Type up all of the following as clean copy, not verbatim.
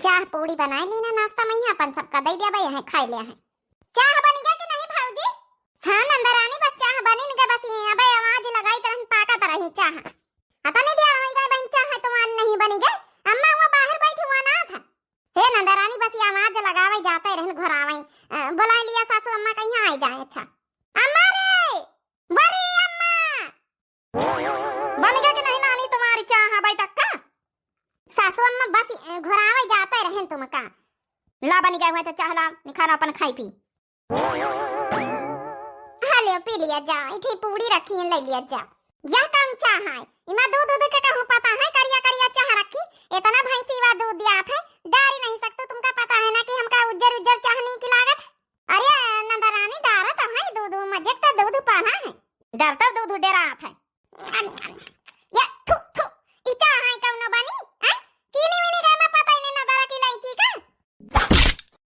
चाह पूड़ी बनाए लेना नाश्ता में ही अपन सबका दे दिया भाई है खाई लिया है। चाह बनी गया कि नहीं भाऊजी? हाँ नंदरानी बस चाह बनी नहीं बस ये अबे आवाज लगाई तरह पाका तरह ही चाह आता नहीं दिया होई गई बन चाह तो मान नहीं बनी गई। अम्मा वो बाहर बैठी हुआ ना था। हे नंदरानी बस ये आवाज लगावे जाते रहन घर आवे बुला लिया सासू अम्मा कहीं आ जाए। अच्छा अम्मा रे बड़ी अम्मा बन गया कि नहीं नानी तुम्हारी चाह भाई तक का? सासू अम्मा बस घुरावे जाते रहन तुम का ला बनी गए हुए तो चाह ला निखारा अपन खाई पी हाले पी लिया जाओ। इठी पूड़ी रखी है ले लिया जाओ। यह कौन चाह है? इमा दूध दूध के कहूं पता है करिया करिया चाह रखी इतना भैंसी वा दूध दिया थे डारी नहीं सकते तुमका पता है ना कि हमका उज्जर उज्जर चाह नहीं की लागत। अरे नंदरानी डारा तो है दूध मजे का दूध पाना है डरता दूध डेरा है या थू थू इचा है कौन बनी हैं चीनी मिनी का मैं पता ही नहीं नदारा की इलायची का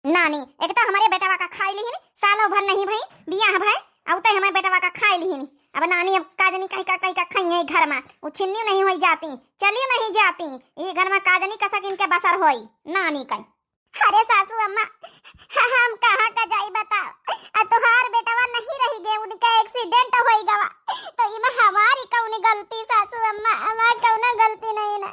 नानी एक तो हमारे बेटावा का खाई ली है सालों भर नहीं भाई बियाह भाई अब तो हमारे बेटावा का खाई ली है अब नानी अब काजनी कहीं का खाई घर में वो छिन्नी नहीं हो जाती चलिए नहीं जाती ये घर में काजनी कसा इनके बसर होई नानी कहीं। अरे सासू अम्मा हम कहाँ का जाई बताओ आ तुहार बेटावा नहीं रही गए उनका एक्सीडेंट होई गवा तो इमा हमारी कौन गलती सासू अम्मा हमार कौन गलती नहीं ना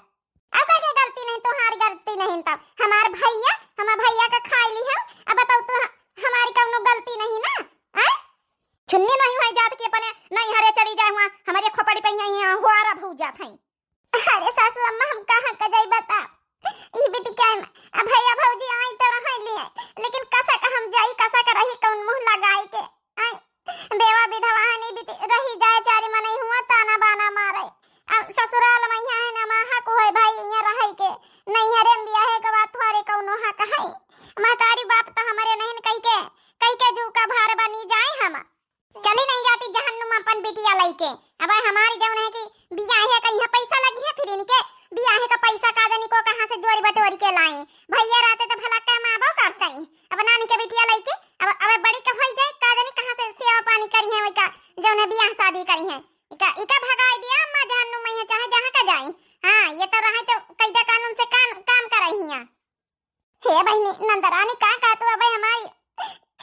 अब का गलती नहीं तुम्हारी गलती नहीं तब हमार भैया का खाई ली हम अब बताओ तो हमारी कौन गलती नहीं ना हैं छुन्नी नहीं होई जात कि अपने नहीं हरे चली जाए वहां हमारे खोपड़ी पे यहां हुआरा भू जात है। अरे सासू अम्मा हम कहां का जाई बता ई बेटी क्या है भैया भौजी आई तो रह लिए लेकिन कसा का हम जाई कसा का रही कौन मुंह लगाई के आई बेवा विधवा नहीं बेटी रही जाए चारी मन नहीं हुआ ताना बाना मारे अब ससुराल में यहाँ है ना माहा को है भाई यहाँ रहे के नहीं हरे बिया है के बात थोड़े कौनो हा कहे महतारी बाप तो हमारे नहीं कई के जू का भार बनी जाए हम चली नहीं जाती जहन्नुम अपन बिटिया लइके अब हमारी जौन है कि बियाह है कहीं पैसा लगी है फिर इनके बियाह का पैसा कादनी को कहां से जोरी बटोरी के लाए भैया रहते तो भला का मां बाप करते हैं अब नानी के बिटिया लइके अब बड़ी का होई जाए कादनी कहां से सेवा पानी करी है वका जौन है बियाह शादी करी है इका भगाई दिया अम्मा जहन्नुम में चाहे जहां का जाए। हां ये तो रहे तो कायदा कानून से काम कर रही हैं। हे बहनी नंदरानी का तो अब हमारी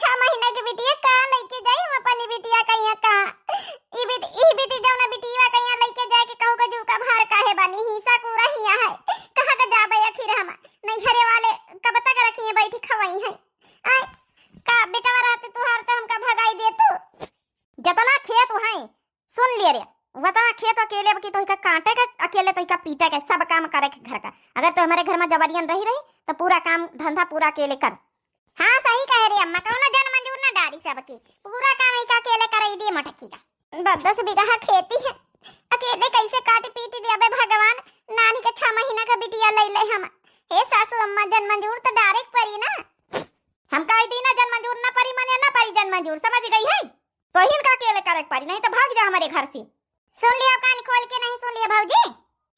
6 महीना के बिटिया का लेके जाए हम अपनी बिटिया कहिया का ई बेटी जौना बिटिया कहिया लेके जाए के कहू का जू का भार काहे बनी हिस्सा को रही है कहां का जाबे आखिर हम नहीं हरे वाले कब तक रखी है बैठी खवाई है आई का बेटा रहते तुहार तो हमका भगाई दे तू जतना खेत है सुन ले रे वतना खेत अकेले की तो का काटे का अकेले तो का पीटे का सब काम करे के घर का अगर तो हमारे घर में जबरियन रही तो पूरा काम धंधा पूरा अकेले कर। हाँ सही कह रही अम्मा कौनो जन मंजूर ना डारी सबके पूरा काम एक अकेले कराई दिए मटकी का 10 बीघा खेती है अकेले कैसे काट पीट दिया बे भगवान नानी के 6 महीना का बिटिया ले ले हम हे सासू अम्मा जन मंजूर तो डायरेक्ट परी ना हम कह दी ना जन मंजूर ना परी माने ना परी जन मंजूर समझ गई है तो ही इनका अकेले करे परी नहीं तो भाग जा हमारे घर से। सुन लिया कान खोल के नहीं सुन लिया भौजी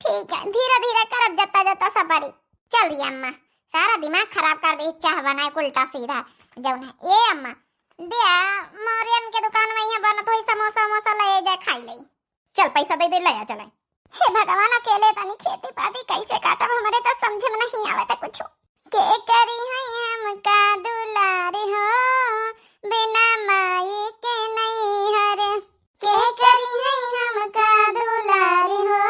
ठीक है धीरे धीरे करब जता जता सब बड़ी चल रही अम्मा सारा दिमाग खराब कर दे चाह बनाए उल्टा सीधा जौन है ए अम्मा दिया मोरियन के दुकान में यहाँ बना तो ही समोसा वमोसा ले जा खाई ले चल पैसा दे दे ले आ चले। हे भगवान अकेले तनी खेती पाती कैसे काटब हमारे तो समझ में नहीं आवे तो कुछ के करी है हम का दुलारे हो बिना माई के नहीं हरे के करी है हम का दुलारे हो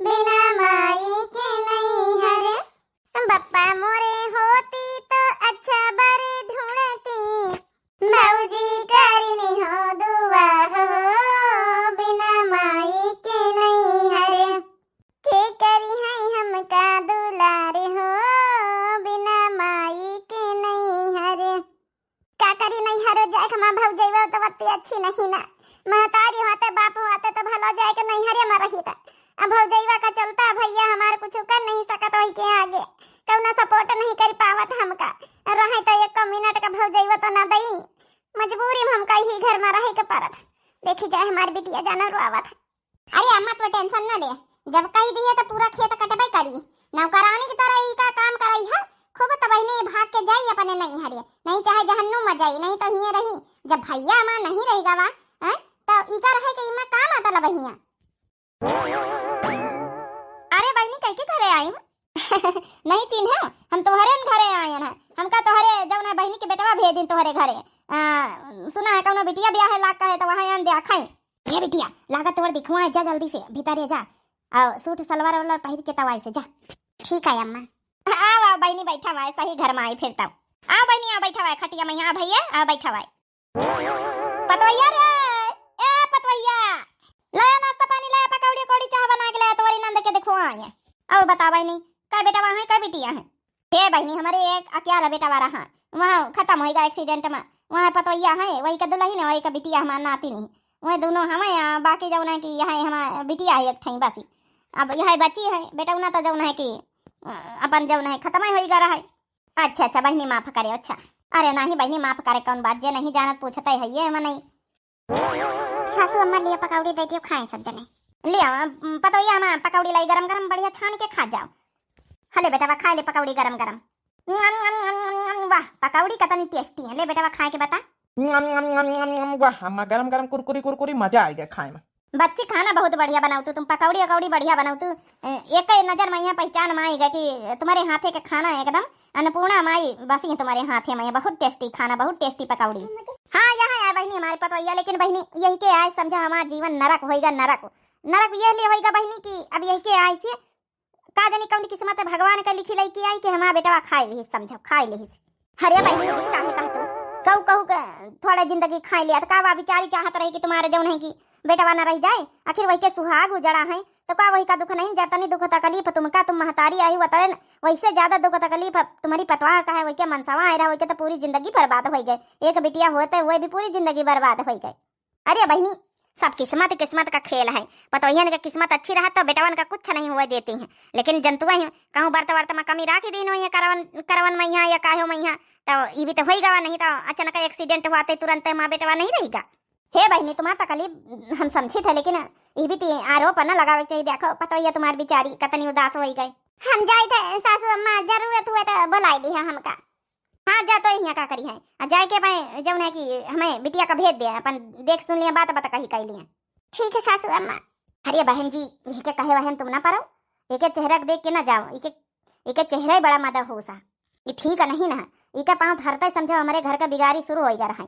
बिना माई के नहीं हरे बप्पा मोरे होती तो अच्छा बरे ढूंढती भौजी करनी हो दुआ हो बिना माई के नहीं हरे के करी है हम का दुलारे हो बिना माई के नहीं हरे का करी नहीं हरे जाए के मां भौजैवा तो बत्ती अच्छी नहीं ना महतारी होते बाप होते तो भला जाए के नहीं हरे में रही था अब भौजैवा का चलता भैया हमारे कुछ कर नहीं सकत होई के आगे कौना सपोर्ट नहीं कर पावत हमका रहे तो 1 मिनट का भौजैवा तो ना दई मजबूरी में हमका ही घर में रहे के परत देखी जाए हमारी बिटिया जाना रोआवत। अरे अम्मा तो टेंशन न ले जब कही दिए तो पूरा खेत कटबई करी नौकरानी की तरह ही का काम करई है खूब तबई नहीं भाग के जाई अपने नहीं हरे नहीं चाहे जहन्नुम में जाई नहीं तो हिये रही जब भैया मां नहीं रही गवा हैं तो इका रहे के इमा काम आता लबहिया। अरे बहनी कह के घरे आई नहीं चिन्ह हम तोहरे न घरे आए हैं। हमका तोहरे जौन है बहनी के बेटवा भेजिन तोहरे घरे। सुना है कौनो बिटिया ब्याह है लाग का है तो वहां आन दे खाई। ये बिटिया लागत तोर दिखवा जा जल्दी से भीतर जा और सूट सलवार वाला पहिर के तवाई से जा। ठीक है अम्मा। आओ बहनी बैठा हुआ है सही घर में आई फिर तब। आओ बहनी आओ बैठा हुआ है खटिया में यहाँ भैया आओ बैठा हुआ है। पतवैया रे ए पतवैया लाया नाश्ता पानी लाया पकौड़ी कोड़ी चाय बना के लाया तोरी नंद के देखो आई है। और बता बहनी का बेटा वहां है का बिटिया है? हे बहनी हमारे एक अकेला बेटा वाला है वहाँ खत्म होएगा एक्सीडेंट में। वहाँ पतवैया है वही का दुल्हन है वही का बिटिया हमारा नाती नहीं वही दोनों हमें बाकी जौन है कि यहाँ हमारा बिटिया है एक थी बसी। अब यह बच्ची है बेटा उना तो जौन है कि अपन जौन है खत्म ही होएगा रहा है। अच्छा अच्छा बहनी माफ करे। अच्छा अरे नहीं बहनी माफ करे कौन बात जे नहीं जानत पूछता है ये मैं नहीं। सासू अम्मा लिए पकौड़ी दे दियो खाए सब जने लिया पतवैया हम पकौड़ी लाई गरम गरम बढ़िया छान के खा जाओ। हले बेटा वा खा ले पकौड़ी गरम गरम। वाह पकौड़ी कितनी टेस्टी है। ले बेटा वा खाए के बता। वाह अम्मा गरम गरम कुरकुरी कुरकुरी मजा आएगा खाए में। बच्ची खाना बहुत बढ़िया बनाऊ तुम पकौड़ी अकौड़ी बढ़िया बनाऊ तू। एक नजर में यहाँ पहचान में आएगा कि तुम्हारे हाथे का खाना एकदम अन्नपूर्णा माई बसी है तुम्हारे हाथे में। बहुत टेस्टी खाना बहुत टेस्टी पकौड़ी। हाँ यहाँ है बहनी हमारे पतवैया लेकिन बहनी यही के आए समझा हमारा जीवन नरक होएगा नरक। नरक ये लिए होएगा बहनी की अब यही के आए से का जानी कौन किस्मत है भगवान का लिखी लई आई कि हमारा बेटा खाए ली समझो खाए ली। हरे बहनी काहे कहतू कहू कहू थोड़ा जिंदगी खाए लिया तो का बिचारी चाहत रही कि तुम्हारे जौन है कि बेटवा न रह जाए आखिर वही के सुहाग उजड़ा है तो का वही का दुख नहीं जाता नहीं दुख तकलीफ तुमका तुम महतारी आई हुआ वैसे ज्यादा दुख तकलीफ तुम्हारी पतवाह का है वही के मनसावा आए रहा वही के तो पूरी जिंदगी बर्बाद हो गए। एक बिटिया होते हुए भी पूरी जिंदगी बर्बाद हो गई। अरे बहनी सब किस्मत किस्मत का खेल है। पतवैयन का किस्मत अच्छी रहा तो बेटवन का कुछ नहीं हुआ देती हैं लेकिन जंतुआ है कहूँ बर्त वर्त में कमी राखी दिन हुई करवन करवन में यहाँ या काहो में यहाँ तो ये भी तो होगा नहीं तो अचानक एक्सीडेंट हुआ तो तुरंत माँ बेटवा नहीं रहेगा। हे बहनी तुम्हारा तकलीफ हम समझे थे लेकिन ये भी आरोप न लगावे चाहिए। देखो पतवैया तुम्हारी बिचारी कितनी उदास हो गई। हम जाए थे सासू अम्मा जरूरत हुआ तो बुलाई दी है हमका। हाँ जा तो यहाँ का करी है जाए के भाई जौन है कि हमें बिटिया का भेज दे अपन देख सुन लिया बात बता कही कही लिया। ठीक है सासू अम्मा। अरे बहन जी ये के कहे वहन तुम ना पारो एक चेहरा देख के ना जाओ एक चेहरा ही बड़ा मदद हो सा ये ठीक नहीं ना एक पाँव धरता ही समझो हमारे घर का बिगाड़ी शुरू हो रहा है।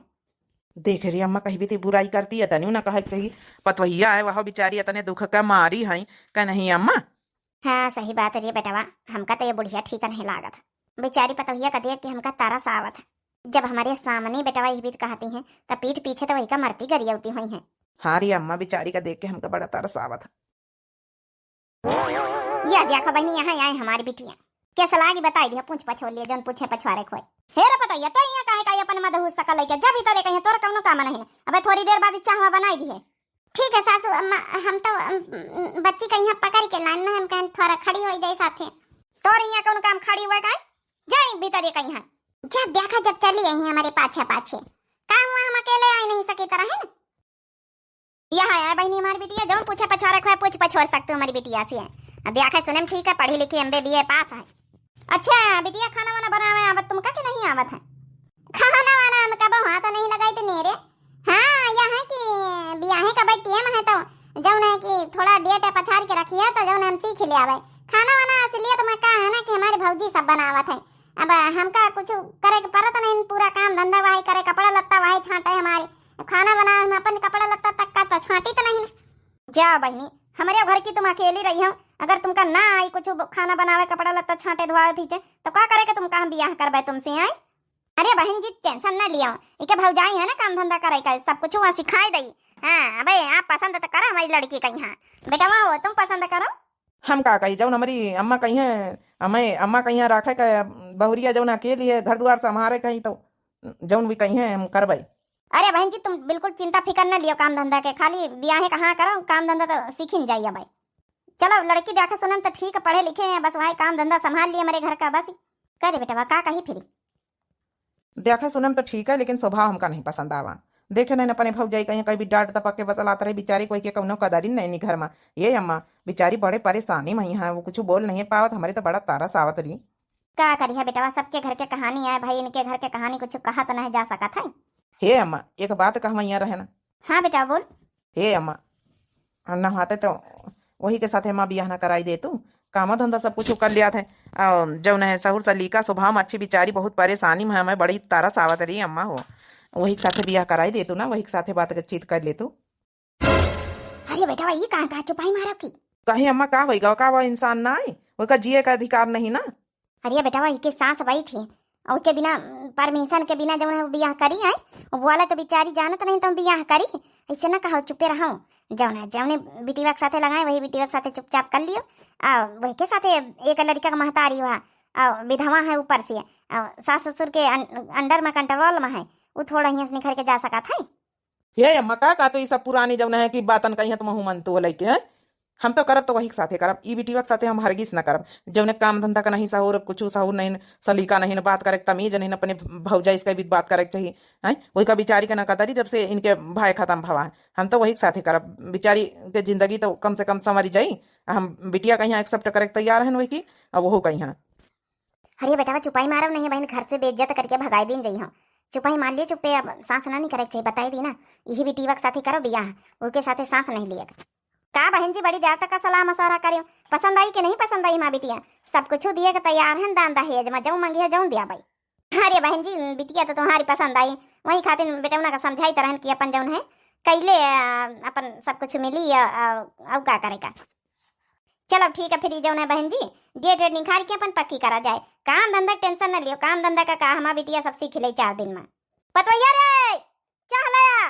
देख रही अम्मा कहीं भी तो बुराई करती है तनी ना कहे चाहिए पतवैया है वह बिचारी तने दुख का मारी है का नहीं अम्मा। हाँ सही बात है बेटवा हमका तो ये बुढ़िया ठीक नहीं लागत बेचारी पतवैया का देख के हमका तारा सा आवत है। जब हमारे सामने बेटवा ये भी कहती हैं तब पीठ पीछे तो वही का मरती गरियावती हुई है। हाँ री अम्मा बिचारी का देख के हमका बड़ा तरस आवत है। या देखो बहनी यहाँ आए हमारी बिटिया क्या सलाह की बताई दी पूछ पछोड़ लिए जौन पूछे पछवारे खोए। हे रे पतवैया तो यहाँ काहे काहे अपन मदद हो सकल है जब भीतर कहीं तोर कौनो काम नहीं है। अबे थोड़ी देर बाद चाहवा बनाई दी है। ठीक है सासू अम्मा हम तो बच्ची का यहाँ पकड़ के लाना हम कहीं थोड़ा खड़ी हो जाए साथे तोर यहाँ कौन काम खड़ी हुआ का जाए भीतर कहीं जब देखा जब चली आई हमारे पाछे पाछे का हुआ हम अकेले आई नहीं सके तरह है ना। यहाँ आया बहनी हमारी बिटिया जो पूछे पछवाड़ा खोए पूछ पछोड़ सकते हो हमारी बिटिया से देखा सुने ठीक है पढ़ी लिखी MBA पास है। अच्छा बिटिया खाना वाना बनावे आवत तुमका कि नहीं आवत है? खाना वाना हम कब वहां तो नहीं लगाई थे नेरे। हाँ यहाँ की बियाहे का भाई टेम है तो जौन है कि थोड़ा डेट पछाड़ के रखिए तो जौन हम सीख ले आवे खाना वाना असलियत में का है ना कि हमारे भौजी सब बनावत है। अब हमका कुछ करे के परत नहीं पूरा काम धंधा वही करे कपड़ा लत्ता वही छाटे हमारे खाना बना हम अपन कपड़ा लत्ता तक का तो छाटी तो नहीं। जा बहनी हमारे घर की तुम अकेली रही हो अगर तुमका ना आई कुछ खाना बनावे कपड़ा लत्ता छाटे धोआवे पीछे तो क्या करे तुम कहाँ बियाह करबे तुमसे आई। अरे बहन जी टेंशन ना लिया इके भौजाई है ना काम धंधा करे का सब कुछ वहाँ सिखाई दई। हाँ भाई आप पसंद तो करो हमारी लड़की कहीं। हाँ बेटा वहाँ तुम पसंद करो हम का कही जाऊन हमारी अम्मा कहीं है हमें अम्मा कहीं रखे का बहुरिया जौन अकेली है घर द्वार से हमारे कहीं तो जौन भी कहीं है हम करबे। अरे बहन जी तुम बिल्कुल चिंता फिकर न लियो काम धंधा के खाली बियाहे कहाँ करो काम धंधा तो सीखी जाइए भाई। चलो लड़की देखा सुनम तो ठीक है पढ़े लिखे हैं बस वही काम धंधा संभाल लिए मेरे घर का बस करे बेटा का कही फिर देखा सुनम तो ठीक है लेकिन स्वभाव हमका नहीं पसंद आवा। देखे नहीं अपने भौजाई कहीं कहीं भी डांट दपक के बतलाते रहे बिचारी कोई के कौनो कदारी नहीं घर में। ये अम्मा बिचारी बड़े परेशानी में है वो कुछ बोल नहीं पावत हमारे तो बड़ा तारा सावत रही। क्या करी है बेटा सबके घर के कहानी है भाई इनके घर के कहानी कुछ कहा तो नहीं जा सका था। हे अम्मा एक बात कह यहाँ रहे ना। हाँ बेटा बोल। हे अम्मा नहाते तो वही के साथ माँ बियाह ना कराई दे तू कामा धंधा सब कुछ कर लिया थे। जौन है सहूर सलीका स्वभाव में अच्छी बिचारी, बहुत परेशानी में हमें बड़ी तारस आवत रही अम्मा हो। वही के साथे बियाह कराई दे तू ना, वही के साथे बातचीत कर ले तू। अरे बेटा ये कहाँ कहाँ चुपाई मारब की? कहीं अम्मा का होगा का वो इंसान ना है, वो का जिए का अधिकार नहीं ना। अरे बेटा वही के सास बैठी और के बिना परमिशन के बिना जौन है बियाह करी है, वो बोला तो बेचारी जानत नहीं तो बियाह करी। ऐसे ना कहो चुपे रहो, जौन है जौने बिटिया के साथे लगाए वही बिटिया के साथे चुपचाप कर लियो। वही के साथे एक लड़का का महतारी हुआ विधवा है, ऊपर से सास ससुर के अंडर में कंट्रोल में है, वो थोड़ा ही निखर के जा सका था। हे अम्मा का तो ये सब पुरानी जौन है कि बातन कही तुम मन तो लैके है, हम तो करब तो वही के साथे करब, ई बिटिया के साथे हम हरगिज ना करब। जौने काम धंधा का नहीं सहूर, कुछ सहूर नहीं, सलीका नहीं, बात करे तमीज नहीं, अपने भौजा इसका भी बात करे चाहिए है। वही का बिचारी का ना कदरी जब से इनके भाई खत्म भवा है, हम तो वही के साथे करब। बिचारी के जिंदगी तो कम से कम संवरी जाई, हम बिटिया कहीं एक्सेप्ट करे तैयार है वही की, अब वो कहीं। अरे बेटा चुपाई मारब नहीं बहन, घर से बेइज्जत करके भगाई दिन जई हम। चुपाई मार लिए चुप्पे, अब सांस ना नहीं करे चाहिए, बताई दी ना। यही बिटिया के साथे करो बियाह, उसके साथे सांस नहीं लिया का बहन जी। बड़ी देर तक का सलाह मशवरा करियो, पसंद आई कि नहीं पसंद आई माँ बिटिया, सब कुछ दिए के तैयार है, दान दहेज में जो मंगी हो जो दिया भाई। अरे बहन जी बिटिया तो तुम्हारी पसंद आई, वही खातिर बेटौना का समझाई तरहन की अपन जौन है कैले अपन सब कुछ मिली और का करेगा। चलो ठीक है फिर जौन है बहन जी, डेट वेट निकाल के अपन पक्की करा जाए। काम धंधा टेंशन न लियो, काम धंधा का हमारा बिटिया सब सीख ले 4 दिन में। पतवैया रे चाह लाया,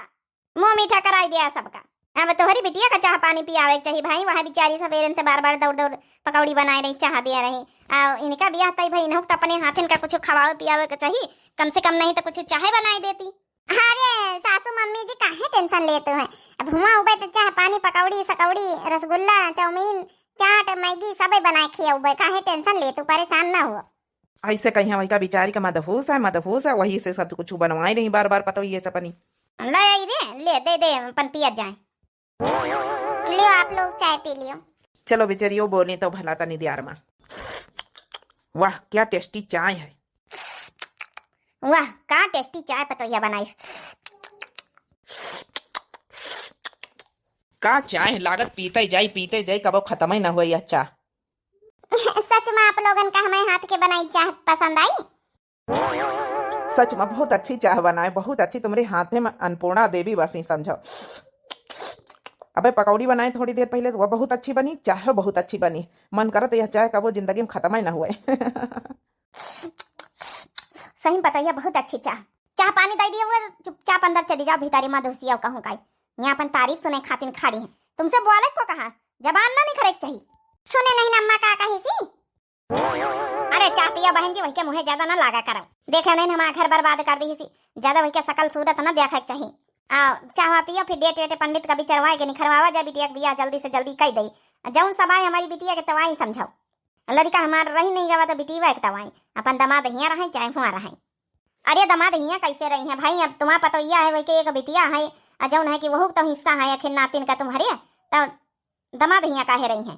मुंह मीठा कराई दिया सबका। अब तोहरी बिटिया का चाह पानी पियावे चाहिए भाई, वहाँ बेचारी सवेरे से बार बार दौड़ दौड़ पकौड़ी बनाए रही, चाह दिया रही। इनका बियाह तई भाई इन्हों तो अपने हाथन का कुछ खवावे पियावे का चाहिए, कम से कम नहीं तो कुछ चाहे बनाई देती। अरे सासू मम्मी जी काहे टेंशन लेते हैं, अब हुआ उबे तो चाह पानी पकौड़ी सकौड़ी रसगुल्ला चाउमीन चाट मैगी सब बनाए खियावे, काहे टेंशन ले, तू परेशान ना हो। ऐसे कहीं वही का बिचारी का मदहोश है, वही से सब कुछ बनवाई रही बार बार पता ये सब अपनी। ले आई रे, ले दे अपन पिया जाए। लियो आप लोग चाय पी लियो। चलो बेचारियों बोली तो भला तनी दियार में। वाह क्या टेस्टी चाय है, वाह का टेस्टी चाय पतोहिया बनाई। का चाय लागत पीते जाई कबो खत्म ही ना हुआ यह चाय। सच में आप लोगन का हमारे हाथ के बनाई चाय पसंद आई? सच में बहुत अच्छी चाय बनाए, बहुत अच्छी, तुम्हारे हाथे में अन्नपूर्णा देवी बस ही समझो। अबे पकौड़ी बनाए थोड़ी देर पहले तो वह बहुत अच्छी बनी, चाय बहुत अच्छी बनी, मन करत यह चाय कबो जिंदगी में खत्म ही ना हुए। सही बताइए बहुत अच्छी चाह पानी दे दिया, वो चुपचाप अंदर चली जाओ, भीतारी माँ दोस्तिया कहूँ का यहाँ अपन तारीफ सुने खातिर खाड़ी है। तुमसे बोले को कहा जबान ना नहीं करे चाहिए, सुने नहीं अम्मा का कही सी। अरे चाह पिया बहन जी, वही के मुँह ज्यादा ना लागा करो, देखा नहीं हमारा घर बर्बाद कर दी सी, ज्यादा वही के सकल सूरत ना देखा चाहिए। चाह पिया फिर डेट वेट पंडित का भी चरवाए के निखरवावा जा, बिटिया के बियाह जल्दी से जल्दी कही दई, जौन सब आए हमारी बिटिया के तवाई समझाओ। लड़का हमारा रही नहीं गवा तो बिटिया के तवाई, अपन दमाद हियाँ रहे चाहे हुआ रहे। अरे दमाद हियाँ कैसे रही है भाई, अब तुम्हारा पता यह है वही के एक बिटिया है, जौन है कि वह तो हिस्सा है आखिर नातिन का तुम्हारे, तब दमाद हियाँ काहे रही है।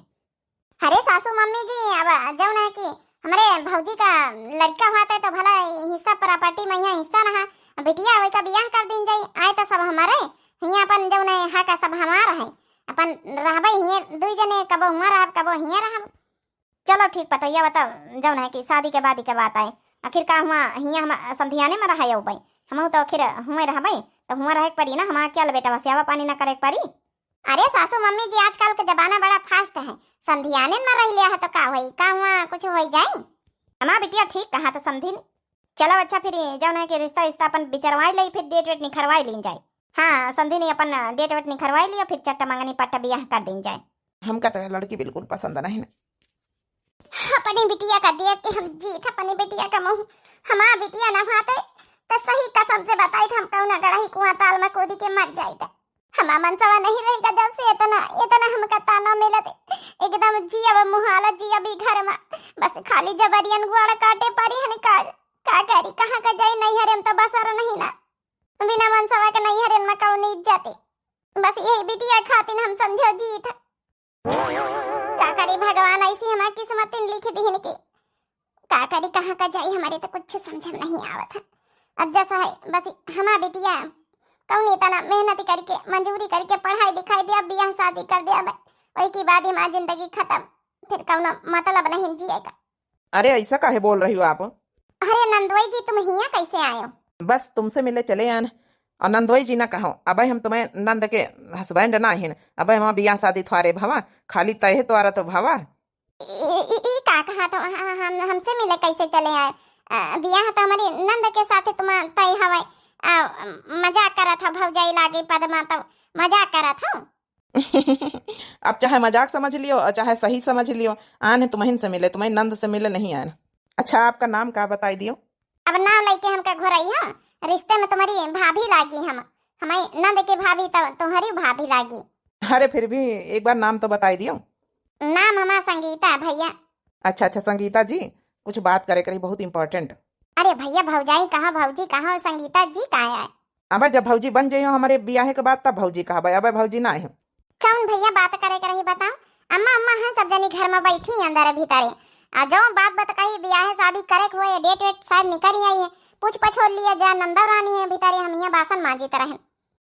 अरे सासू मम्मी जी अब जौन है कि हमारे भौजी का लड़का हुआ था तो भला हिस्सा प्रॉपर्टी में यहाँ हिस्सा रहा, बिटिया वही का बियाह कर दिन जाई, आए तो सब हमारे हियाँ अपन जौन है हा का सब हमारा है, अपन रहबे हियाँ 2 जने, कबो हुआ रहब कबो हियाँ रहब। चलो ठीक पतैया बताओ जौन है कि शादी के बाद ही के बात आए, आखिर का हुआ हियाँ हम संधियाने में रहा हो भाई, हम तो आखिर हुए रहबे तो हुआ रहे परी ना, हमारा क्या बेटा वसियावा पानी ना करे परी। अरे सासू मम्मी जी आजकल का जमाना बड़ा फास्ट है, संधियाने में रह लिया है तो का हुई, का हुआ कुछ हो जाए। हमारा बिटिया ठीक कहा तो समझी। चलो अच्छा फिर जौन है कि रिश्ता अपन बिचरवाई ली, फिर डेट वेट निखरवाई ली जाए। हाँ समझी नहीं, अपन डेट वेट निखरवाई लिया, फिर चट्टा मंगनी पट्टा बियाह कर दी जाए। हम कहते हैं लड़की बिल्कुल पसंद नहीं ना, अपनी बिटिया का देख के हम जीत अपनी बिटिया का मुंह, हमारा बिटिया न भाते तो सही कसम से बताई हम कौन गड़ाही कुआं ताल में कूदी के मर जाए। हमारा मनसवा नहीं रहेगा जब से इतना हमका ताना मिलत, एकदम जिया मुहालत जिया भी घर में, बस खाली जबरियन गुआड़ काटे पड़ी है का करी, कहाँ का जाई, नहीं हरे तो बसर नहीं ना, बिना मनसवा के नहीं हरे में कौन इज्जत, बस यही बिटिया खातिर हम समझो जीत। का करी भगवान ऐसी हमारी किस्मत लिखी दी है, का करी कहाँ का जाई, हमारे तो कुछ समझ नहीं आवत। अब जैसा है बस हमारा बिटिया कौन इतना मेहनत करके मंजूरी करके पढ़ाई लिखाई दिया, बियाह शादी कर दिया, वही की बाद हमारी जिंदगी खत्म, फिर कौनो मतलब नहीं जिएगा। अरे ऐसा काहे बोल रही हो आप? अरे नंदोई जी, तुम हियां कैसे आए हो? बस तुमसे मिले चले आन। और नंदोई जी ना कहो, अब हम तुम्हें नंद के हस्बैंड ना हिन, अब हम बियाह शादी थवारे भवा, खाली तहे द्वारा तो भवा। ई का कहा तो हम हमसे मिले कैसे चले आए? बियाह तो हमारी नंद के साथ तुम तय हवाई। मजाक करा था भौजाई लागे पदमा, तो मजाक करा था। अब चाहे मजाक समझ लियो और चाहे सही समझ लियो, आने तुम्हें से मिले, तुम्हें नंद से मिले नहीं आने। अच्छा आपका नाम क्या बताई दियो? अब नाम लेके हमका घोरई है, रिश्ते में तुम्हारी भाभी लागी, हम हमारी नंद की भाभी तो तुम्हारी भाभी लागी। अरे फिर भी एक बार नाम तो बताई दियो। नाम हमारा संगीता है भैया। अच्छा संगीता जी, कुछ बात करे करी बहुत इंपॉर्टेंट। अरे भैया भौजाई कहाँ, भौजी कहाँ और संगीता जी कहाँ है? अब जब भौजी बन जाइयो हमारे ब्याह के बाद तब भौजी कहा भाई, अब भौजी ना है। कौन भैया बात करे कर रही बताओ? अम्मा अम्मा है सब जनी घर में बैठी अंदर भीतर। जो बात बताई ब्याह शादी करे हुए डेट वेट शायद निकल ही आई है, पूछ पछोड़ लिया जा नंदा रानी है भीतर, हम यहाँ बासन मांजी तरह।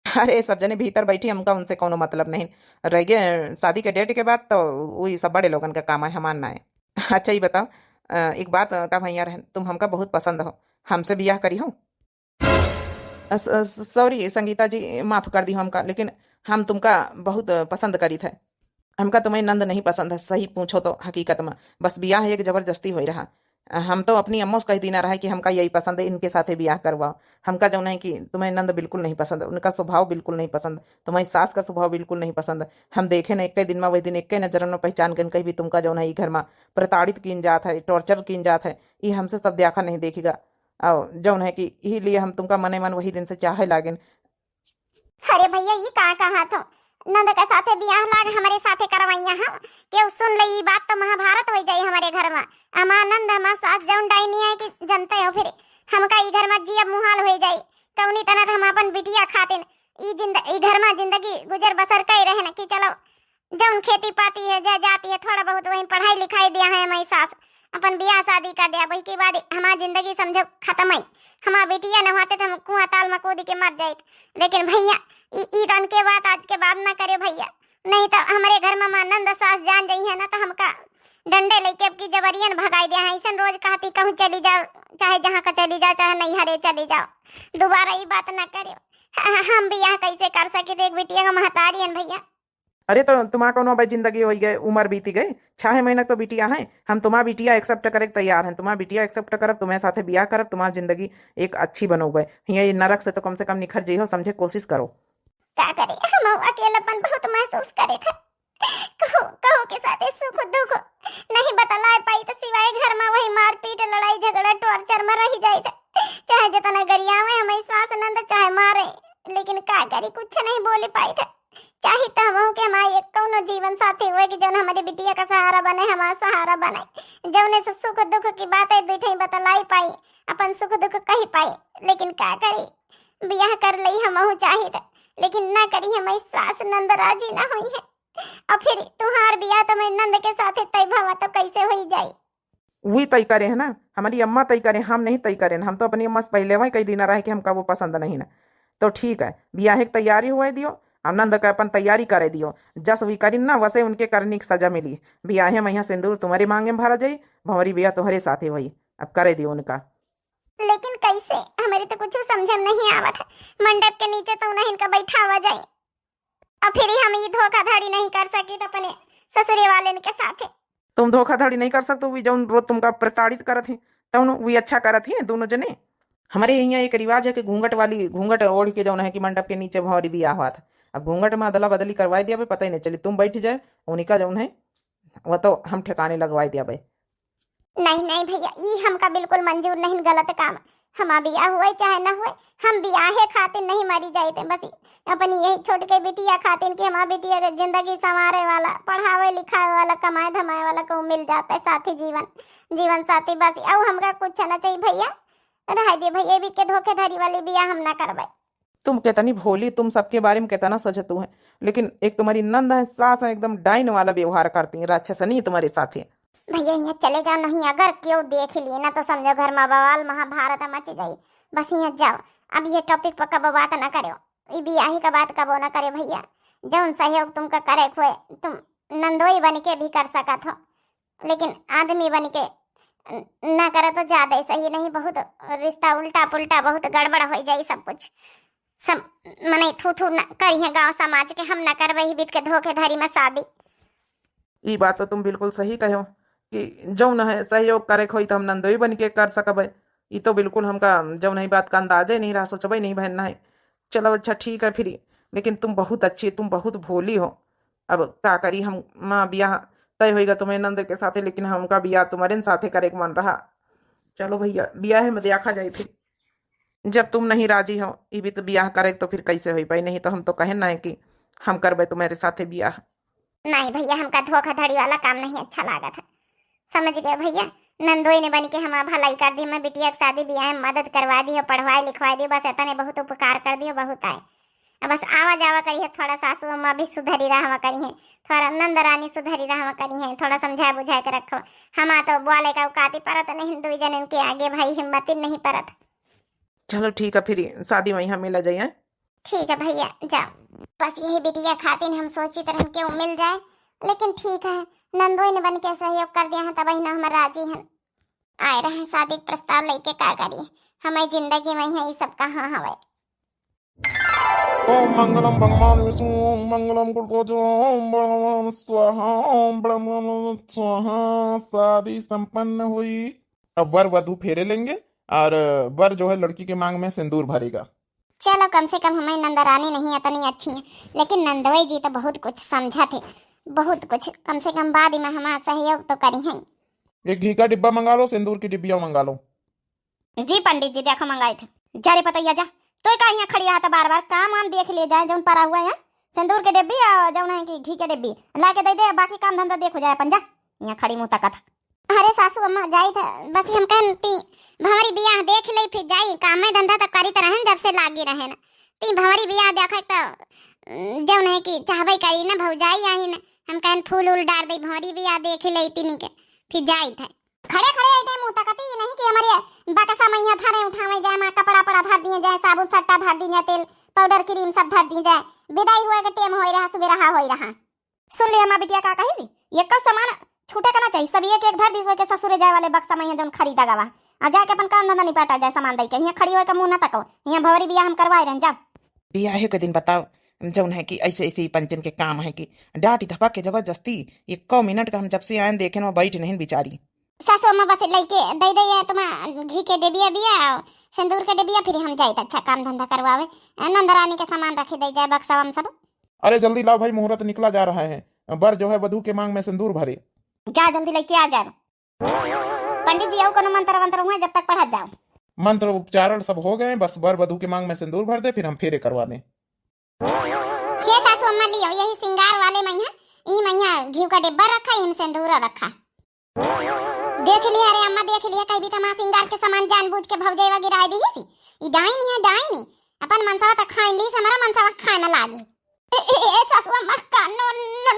अरे सब जने भीतर बैठी, हमका उनसे कोनो मतलब नहीं रह गए। शादी के डेट के बाद तो वही सब बड़े लोगन का काम है, हमान ना है। अच्छा ये बताओ, एक बात का भैया रहन, तुम हमका बहुत पसंद हो, हमसे ब्याह करी हो? सॉरी संगीता जी, माफ कर दी हमका, लेकिन हम तुमका बहुत पसंद करी थे। हमका तुम्हें नंद नहीं पसंद है, सही पूछो तो हकीकत में बस ब्याह एक जबरदस्ती हो रहा। हम तो अपनी अम्मो से कह देना रहा है कि हमका यही पसंद है, इनके साथ ब्याह करवाओ। हमका जो है कि तुम्हें नंद बिल्कुल नहीं पसंद, उनका स्वभाव बिल्कुल नहीं पसंद, तुम्हारी सास का स्वभाव बिल्कुल नहीं पसंद। हम देखे ना एक दिन में, वही दिन एक नजर में पहचान कर कहीं भी तुमका जो है घर में प्रताड़ित किन जात है, टॉर्चर किन जात है, ये हमसे सब देखा नहीं देखेगा। और जो है कि यही लिए हम तुमका मने मन वही दिन से चाहे लागिन। अरे भैया ये कहा था नंद के साथे बियाह लाग हमारे साथे करवाइया हम के सुन लई बात तो महाभारत हो जाई हमारे घर में। अमा नंद हमा सास जौन डाइनी है कि जनते हो, फिर हमका ई घर में जिया मुहाल हो जाई। कौनी तना हम अपन बिटिया खातिन ई घर में जिंदगी गुजर बसर कर रहे न कि चलो जौन खेती पाती है जा जाती है, थोड़ा बहुत वही पढ़ाई लिखाई दिया है हमारी सास, अपन बियाह शादी कर दिया, वही के बाद हमारी जिंदगी समझो खत्म है। हमारा बेटिया न होते तो हम कुआं ताल में कूद के मर जाए। लेकिन भैया ई रन के बात आज के बाद ना करे भैया, नहीं तो हमारे घर में नंद सास जान जाई है ना तो हमका डंडे लेके अब की जबरियन भगाई दिया है। ऐसा रोज कहती कहूँ चली जाओ, चाहे जहाँ का चली जाओ, चाहे नहीं हरे चली जाओ, दोबारा ये बात ना करे। हम बियाह कैसे कर सके थे, एक बेटिया का महतारी है भैया। अरे तो तुम्हारा कौन भाई जिंदगी हो गई, उम्र बीती गई, 6 महीने तो बिटिया है। हम तुम्हारा बिटिया एक्सेप्ट करे तैयार हैं, तुम्हारा बिटिया एक्सेप्ट करब, तुम्हें साथे ब्याह करब, तुम्हारी जिंदगी एक अच्छी बनो गए। ये नरक से तो कम से कम निखर जाइ हो, समझे कोशिश करो। क्या करे, हम अकेलापन बहुत महसूस करे थे। कहो के साथ सुख दुख नहीं बतला पाई तो सिवाय घर में वही मारपीट लड़ाई झगड़ा टॉर्चर में रह जाए थे। चाहे जितना गरियावे हमारी सास नंद चाहे मारे, लेकिन का करी कुछ नहीं बोले पाई थे। चाहे तो हम के हमारे कौनो जीवन साथी हुए कि जौन हमारी बिटिया का सहारा बने, हमारा सहारा बने, जौने से सुख दुख की बातें दूठे बतलाई पाई, अपन सुख दुख कही पाई। लेकिन क्या करी, बियाह कर ली हम चाहे थे, लेकिन ना करी हमारी सास नंद राजी ना हुई है। और फिर तुम्हार बियाह तो मैं नंद के साथ तय भवा तो कैसे हो जाए? वही तय करे है ना, हमारी अम्मा तय करे, हम नहीं तय करें। हम तो अपनी अम्मा से पहले वही कई दिन रहे कि हमका वो पसंद नहीं ना। तो ठीक है, ब्याह की तैयारी हुआ दियो, आनंद का अपन तैयारी करे दियो, जस भी करी ना वैसे उनके करने की सजा मिली। ब्याह में यहाँ सिंदूर तुम्हारे मांगे में भरा जाई, भंवरी ब्याह तुम्हारे साथ वही अब करे दियो उनका। लेकिन कैसे, हमारी तो कुछ समझ में नहीं आवत है। मंडप के नीचे तो उन्हें इनका बैठा हुआ जाए, और फिर हम ये धोखाधड़ी नहीं कर सकी तो अपने ससुरे वाले के साथ। तुम धोखाधड़ी नहीं कर सकते, वो जो रोज तुमका प्रताड़ित करत है तो वो अच्छा करत है दोनों जने। हमारे यहाँ एक रिवाज है कि घूंघट ओढ़ के जो है कि मंडप के नीचे भंवरी ब्याह हुआ था। अब घूंघट में अदला बदली करवाई दिया भाई, पता ही नहीं चली, तुम बैठ जाए उन्हीं का जो है वह तो हम ठिकाने लगवाई दिया भाई। नहीं नहीं भैया, ये हमका बिल्कुल मंजूर नहीं, गलत काम। हमारा बियाह हुए चाहे ना हुए, हम बियाहे खातिर नहीं मरी जाते, बस अपनी यही छोट के बिटिया खातिर कि हमारा बिटिया के जिंदगी संवारे वाला, पढ़ावे लिखावे वाला, कमाए धमाए वाला को मिल जाता है साथी, जीवन साथी, बस। अब हमका कुछ ना चाहिए भैया, रह दे भैया भी के धोखेधड़ी वाली बियाह हम ना करवाए। तुम कितनी भोली, तुम सबके बारे में कितना सचतू है, लेकिन एक तुम्हारी नंद है, सास है, एकदम डाइन वाला व्यवहार करती है, राक्षस नहीं तुम्हारे साथ है। भैया यहाँ चले जाओ, नहीं अगर क्यों देख लिए ना तो समझो घर में बवाल महाभारत मच जाई। बस यहाँ जाओ, अब ये टॉपिक पर कब बात ना करो, ये बियाही का बात कबो ना करे भैया। जौन सहयोग तुमका करे हुए तुम नंदोई बन के भी कर सकत हो, लेकिन आदमी बन के ना करे तो ज्यादा सही नहीं। बहुत रिश्ता उल्टा पुल्टा बहुत गड़बड़ हो जाई सब कुछ। सब मने थू थू न करिए गांव समाज के, हम न करबही बीत के धोखेधड़ी में शादी। ई बात तो तुम बिल्कुल सही कहो कि जौन है सहयोग करे खोई तो हम नंदोई बन के कर सकब। ई तो बिल्कुल हमका जौन है बात का अंदाजे नहीं रहा, सोचबे नहीं बहन है। चलो अच्छा ठीक है फिर, लेकिन तुम बहुत अच्छी, तुम बहुत भोली हो। अब का करी हम, माँ ब्याह तय होएगा तुम्हें नंद के साथे, लेकिन हमका ब्याह तुम्हारे साथे करे के मन रहा। चलो भैया ब्याह में देखा जाए फिर, जब तुम नहीं राजी हो ई भी तो ब्याह करे तो फिर कैसे हो पाई। नहीं तो हम तो कहे ना है कि हम करबे तुम्हारे साथे ब्याह। नहीं भैया, हमका धोखाधड़ी वाला काम नहीं अच्छा लगा था, समझ गए भैया। नंदोई ने बन के हमारा भलाई कर दी, मैं बिटिया की शादी ब्याह में मदद करवा दी, पढ़वाई लिखवाई दी, बस इतने बहुत उपकार कर दियो, बहुत आए। अब बस आवा जावा करिए, थोड़ा सासू अम्मा भी सुधरी रहा करिए, थोड़ा नंद रानी सुधरी रहा करिए, थोड़ा समझा बुझा के रखो। हम तो बोले का उकाती परत नहीं, दुई जन के आगे भाई हिम्मत नहीं परत। चलो ठीक है फिर शादी वहीं मिला जाइए। ठीक है भैया जाओ, बस यही बिटिया खातिर हम सोची तरह क्यों मिल जाए, लेकिन ठीक है नंदोई ने बन के सहयोग कर दिया है तब ही ना हम राजी हैं। आए रहे शादी के प्रस्ताव लेके, का करिए हमारी जिंदगी में है ये सब कहाँ हवे। ओम मंगलम भगवान विष्णु, ओम मंगलम गुरुध्वज, ओम ब्रह्म स्वाहा, ओम ब्रह्म स्वाहा। शादी संपन्न हुई। अब वर वधु फेरे लेंगे और वर जो है लड़की के मांग में सिंदूर भरेगा। चलो कम से कम हमारी नंदरानी नहीं इतनी अच्छी है, लेकिन नंदोई जी तो बहुत कुछ समझा थे, बहुत कुछ। कम से कम बाद में हमारा सहयोग तो करी है। एक घी का डिब्बा मंगा लो, सिंदूर की डिब्बियां मंगा लो। जी पंडित जी देखो मंगाए थे। जा रे पतैया जा, तो का यहाँ खड़ी रहा बार बार, काम वाम देख ले जाए जौन पड़ा हुआ है, सिंदूर के डिब्बी और जौन है कि घी के डिब्बी ला के दे दे, बाकी काम धंधा देखो जाए पंजा। यहाँ खड़ी मुँह तक था। अरे सासू अम्मा जाई था, बस हम कहती भंवरी बियाह देख ले फिर जाई, काम में धंधा तो करी तरह जब से लागी रहे ना। ती भंवरी बियाह देखा तो जौन है कि चाहबे करी ना भौजाई आई ना, हम कहन फूल उल डाल दे, भंवरी बियाह देख ले तीनी के फिर जाई था। खड़े खड़े ऐटे मुंह तकती नहीं कि हमारे बकसा मैया थारे उठावे जाए, मां कपड़ा पड़ा धर दिए जाए, साबुन सट्टा धर दिए जाए, तेल पाउडर क्रीम सब धर दिए जाए, विदाई हुए के टेम होई रहा, सुबह रहा होई रहा। सुन ले हमार बिटिया का कही सी, ये का सामान छूटे करना चाहिए, सब एक एक धर दिस के ससुरे जाए वाले बक्सा मैया जौन खरीदा गवा आ जाके अपन काम धंधा निपटा जाए सामान दई के। यहाँ खड़ी होए के मुंह न तको, यहाँ भवरी बियाह हम करवाए रहन जाओ। ब्याह के दिन बताओ जौन है कि ऐसे ऐसे पंचन के काम है कि डांटी धपा के जबरदस्ती 1 मिनट का हम जब से आए देखे ना बैठ नहीं बिचारी। सासू अम्मा बस लइके दई दई तुम घी के डिबिया बिया सिंदूर के डिबिया, फिर हम जाए अच्छा काम धंधा करवावे, नंदरानी के सामान रखी दई जाए बक्सा हम सब। अरे जल्दी लाओ भाई, मुहूर्त निकला जा रहा है। वर जो है वधु के मांग में सिंदूर भरे। जा जल्दी लेके आ जाओ। पंडित जी आओ कोनो मंत्र वंत्र हुए जब तक पढ़ा जाओ। मंत्र उपचारण सब हो गए, बस वर वधु के मांग में सिंदूर भर दे, फिर हम फेरे करवा दें। हे सासू अम्मा लियो यही सिंगार वाले मैया, ई मैया घी का डिब्बा रखा, इन सिंदूर रखा। देख लिया रे अम्मा, देख लिया कहीं भी तमा सिंगार के सामान जानबूझ के भौजाई वगैरह आई दी सी। ई डाइन है डाइन, अपन मनसावा त खाइन ली, हमारा मनसावा खाए न लागी। ए सासू अम्मा का नो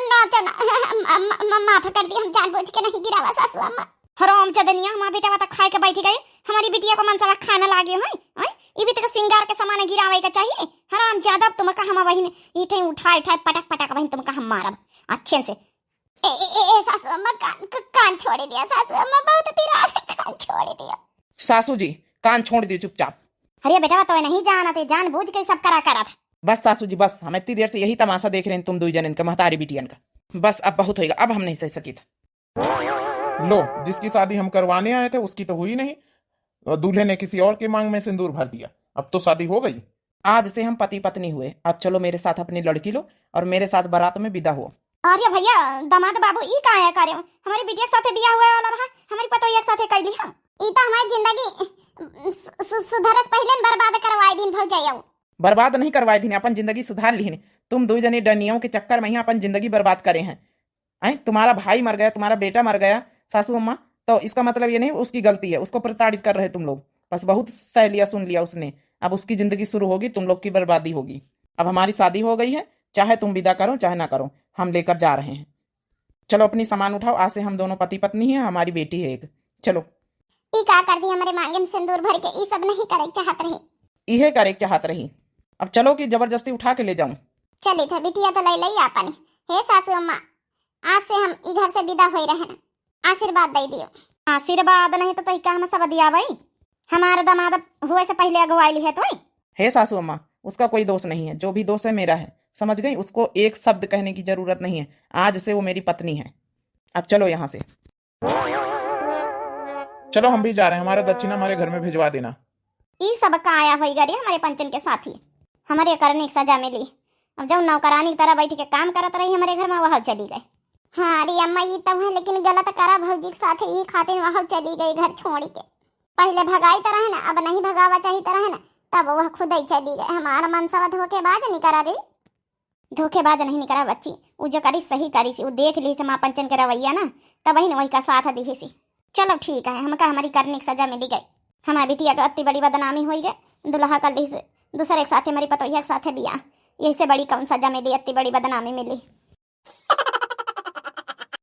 नो चना माफ कर दी, हम जानबूझ के नहीं गिरावा सासू अम्मा। हराम चदनिया, हमारा बेटा वाता खाए के बैठ गए, हमारी बिटिया को मनसावा खाए न लागी है। हैं ई भी तक सिंगार के सामान गिरावे का चाहिए। हराम ज्यादा तुम का हम बहिन इठे उठाए उठाए पटक पटक बहिन तुम का हम मारब अच्छे से। ए सासू अम्मा कान छोड़ दिया, सासू अम्मा बहुत पिरा, कान छोड़ दिया। सासू जी कान छोड़ दियो चुपचाप। अरे बेटा तो नहीं जाना थे, जानबूझ के सब करा था। बस सासू जी बस, हम इतनी देर से यही तमाशा देख रहे हैं तुम 2 जन इनका महतारी बिटियन का। बस अब बहुत होएगा, अब हम नहीं सह सकी था। लो जिसकी शादी हम करवाने आए थे उसकी तो हुई नहीं, दूल्हे ने किसी और के मांग में सिंदूर भर दिया, अब तो शादी हो गई। आज से हम पति पत्नी हुए, अब चलो मेरे साथ अपनी लड़की लो और मेरे साथ बारात में विदा हो। अरे भैया दामाद बाबू ई का है कार्य, हमारी बिटिया के साथे बियाह हुआ वाला रहा, हमारी पतोहिया के साथे कैली हम। ई तो हमारी जिंदगी सुधरस पहले बर्बाद करवाई दिन भौजाई। बर्बाद नहीं करवाए थी, अपन जिंदगी सुधार ली। तुम 2 जने डनियों के चक्कर में ही अपन जिंदगी बर्बाद करे हैं। तुम्हारा भाई मर गया, तुम्हारा बेटा मर गया सासू अम्मा, तो इसका मतलब ये नहीं उसकी गलती है, उसको प्रताड़ित कर रहे तुम लोग। बस बहुत सह लिया, सुन लिया उसने, अब उसकी जिंदगी शुरू होगी, तुम लोग की बर्बादी होगी। अब हमारी शादी हो गई है, चाहे तुम विदा करो चाहे ना करो, हम लेकर जा रहे हैं। चलो अपनी सामान उठाओ, आज से हम दोनों पति पत्नी हैं, हमारी बेटी है एक। चलो ई का कर दी हमारे मांगे में सिंदूर भर के, ई सब नहीं करे चाहत रही, इहे करे चाहत रही। अब चलो कि जबरदस्ती उठा के ले जाऊं। चली था बिटिया तो ले लई आपने। हे सासू अम्मा आज से हम ई घर से विदा होई रहे ना, आशीर्वाद दे दियो। आशीर्वाद नहीं तो तई काम सब दिया भाई, हमारे दामाद हुए से पहले अगवाई है तो हे सासू अम्मा, उसका कोई दोष नहीं है, जो भी दोष है मेरा है, समझ गई? उसको एक शब्द कहने की जरूरत नहीं है, आज से वो मेरी पत्नी है। अब चलो यहाँ से। चलो हम भी जा रहे हैं, हमारा दक्षिणा हमारे घर में भिजवा देना। ई सब का आया हुई गरी हमारे पंचन के साथी हमारे करने की सजा मिली। अब जब नौकरानी की तरह बैठ के काम करत रही हमारे घर में, वह चली गई। हाँ अरे अम्मा ये तब है, लेकिन गलत करा भौजी के साथ, ये खातिर वह चली गई घर छोड़ी के। पहले भगाई तरह है ना, अब नहीं भगावा चाहिए तरह है ना, तब वह खुद ही चली गई। हमारा मनसा धोखेबाज नहीं करा रही, धोखेबाज नहीं करा बच्ची, वो जो करी सही करी सी, वो देख ली से माँ पंचन के रवैया ना, तब वही वही का साथ दी सी। चलो ठीक है, हमका हमारी करने की सजा मिली गई। हमारी बिटिया तो अति बड़ी बदनामी हुई गई, दुल्हा कर ली से दूसरे के साथ, हमारी पतोहिया के साथ बिया, यही से बड़ी कौन सजा मिली, अति बड़ी बदनामी मिली।